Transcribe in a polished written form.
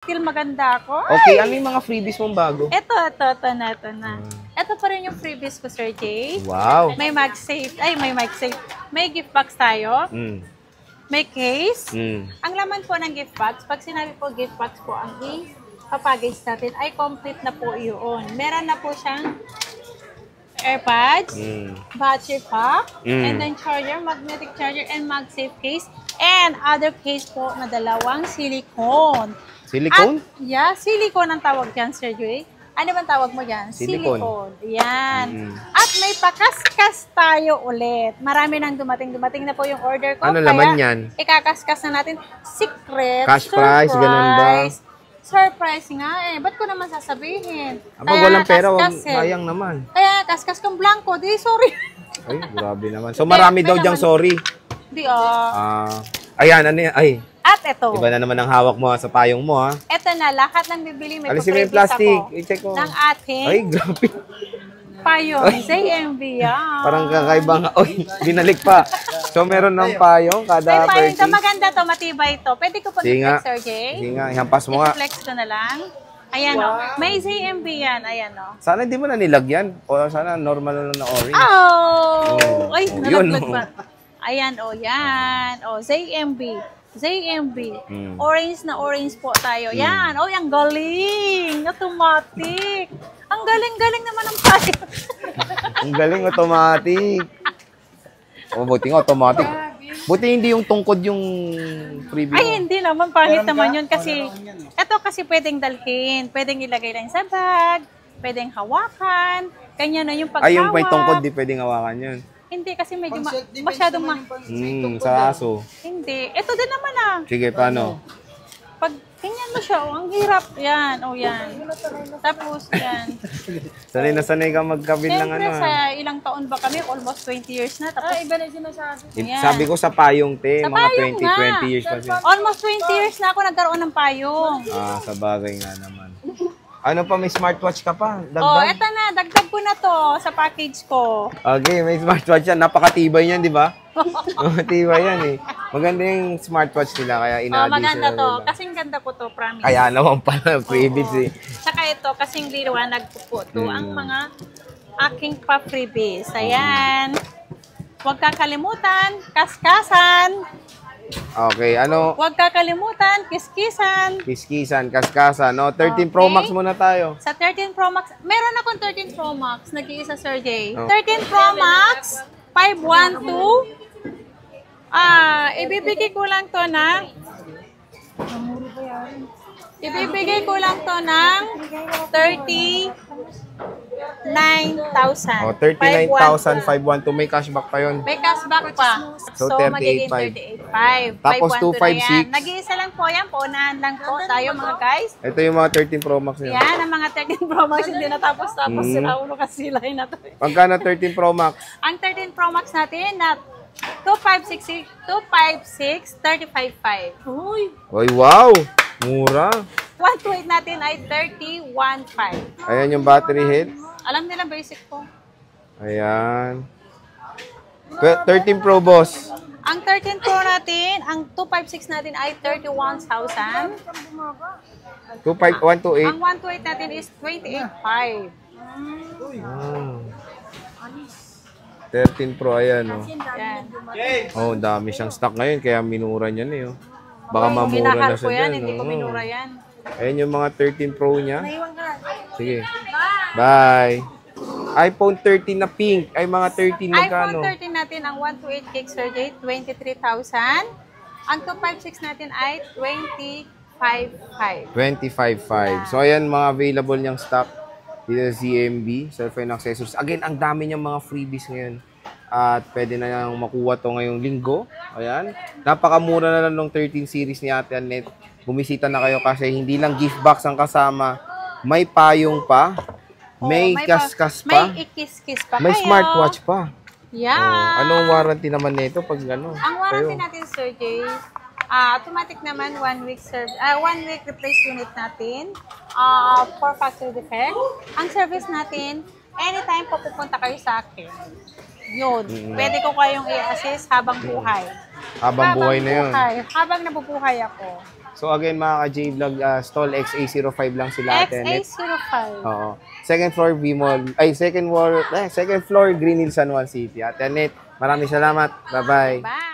Still maganda ako. Okay, ano yung mga freebies mong bago? Ito na. Ito pa rin yung freebies ko, Sir Jay. Wow. May MagSafe. May MagSafe. May gift box tayo. May case. Ang laman po ng gift box, pag sinabi po gift box po, ang i-package natin ay complete na po yun. Meron na po siyang AirPods, battery pack, and then charger, magnetic charger, and MagSafe case, and other case po na dalawang silicone. Silicone? Silicone ang tawag dyan, Sir Jay. Ano bang tawag mo dyan? Silicone. Yan. At may pakaskas tayo ulit. Marami nang dumating na po yung order ko. Ano laman yan? Ikakaskas na natin. Secret, cash prize, ganun ba? Surprise nga eh. Ba't ko naman sasabihin? Aba, walang pera, sayang naman. Kaya kaskas kong blanco, di sorry. Ay, grabe naman. So marami daw diyang sorry. Di ayan, ano yan? Ay. At ito. Iba na naman ang hawak mo sa payong mo, ha? Ito na, lahat ng bibili may alisin mo yung plastic. I-check ko. Ng ating ay, grabe. payong. ZMB yan. Parang kakaibang, oy, binalik pa. So meron ng payong kada may payong purchase. maganda to, matibay to. Pwede ko pag i-flex, Sir Jay? Sige nga, ihampas mo nga. I-flex ko na lang. Ayan o. May ZMB yan. Ayan o. Sana hindi mo na nilagyan. O sana normal na orange. Ay, nalaglag pa. Ayan o, yan. O, ZMB. Orange na orange po tayo. Yan. O, ang galing. Automatic. Ang galing-galing naman ng payo. Ang galing, automatic. O, buti nga, automatic. Buti hindi yung tungkod yung preview. Ay, hindi naman. Pangit naman yun kasi ito kasi pwedeng dalhin. Pwedeng ilagay lang sa bag. Pwedeng hawakan. Ganyan na yung paghawak. Ay, yung may tungkod, di pwedeng hawakan yun. Hindi, kasi medyo masyadong sa aso. Hindi. Ito din naman Sige, paano? Pag ganyan mo siya, ang hirap. Yan, yan. Tapos, yan. Sanay na sanay ka magkabil ng ano. Siyempre, sa ilang taon ba kami? Almost 20 years na. Tapos, iba na sinasabi. Sabi ko sa payong, te. Sa mga payong 20 years pa siya. Almost 20 years na ako nagkaroon ng payong. Sa bagay nga naman. Ano pa, may smartwatch ka pa? Dagdag? Eto na. Dagdag ko na to sa package ko. Okay, may smartwatch yan. Napakatibay yan, di ba? Matibay yan eh. Maganda yung smartwatch nila, kaya ina-addition. Maganda to. Kasing ganda ko to, promise. Kaya naman pala, freebies eh. Saka ito, kasing liwanag ko po to. Ang mga aking pa-freebies. Ayan. Huwag kakalimutan, kaskasan. Okay, ano? Huwag kakalimutan, kiskisan. Kiskisan, kaskasan. No? 13 Pro Max muna tayo. Sa 13 Pro Max, meron akong 13 Pro Max, nag-iisa, Sir Jay. 13 Pro Max, 512. Ibibigay ko lang to ng 39,000. Oh, 39,512. May cashback pa yun. May cashback pa. So, magiging 38,500. Tapos 256. Nag-iisa lang po yan. Paunahan lang po tayo mga guys. Ito yung mga 13 Pro Max niya. Yan, ang mga 13 Pro Max hindi natapos-tapos sila ulo kasi sila na to. Pagkano 13 Pro Max? Ang 13 Pro Max natin na 256, 35.5. Uy! Oy, wow! Mura. 128 natin ay 31.5. Ayan yung battery health. Alam nila basic ko. Ayan. 13 Pro boss. Ang 13 Pro natin, ang 256 natin ay 31,000. 128. Ang 128 natin is 28.5. 13 Pro, ayan o. Yan. Oh, dami siyang stock ngayon, kaya minura niya na eh. Baka mamura na siya yan, dyan. hindi ko minura yan. Ayan yung mga 13 Pro niya. Sige. Bye. iPhone 13 na pink. Ay, mga 13 magkano? iPhone 13 natin, ang 128 gig Sir Jay, 23,000. Ang 256 natin ay 25,500. 25,500. So, ayan mga available niyang stock dito sa CMB, cellphone accessories. Again, ang dami niyang mga freebies ngayon. At pwede na nang makuha to ngayong linggo. Ayan. Napakamura na lang ng 13 series ni Ate Annette. Bumisita na kayo kasi hindi lang gift box ang kasama. May payong pa. May kaskas pa. May ikis-kis pa May kayo. Smartwatch pa. Yeah. Anong warranty naman nito pag gano'n? Ang warranty natin, Sir Jay, automatic naman 1 week replace unit natin for factory defect. Ang service natin, anytime po pupunta kayo sa akin. Yun. Pwede ko kayong i-assist habang buhay. Habang buhay na yun. Habang nabubuhay ako. So again mga ka-J-Vlog, stall XA05 lang sila Ate Annette. XA05. Oo. Second floor V-Mall, second floor Green Hills San Juan City. Ate Annette, maraming salamat. Bye-bye. Bye!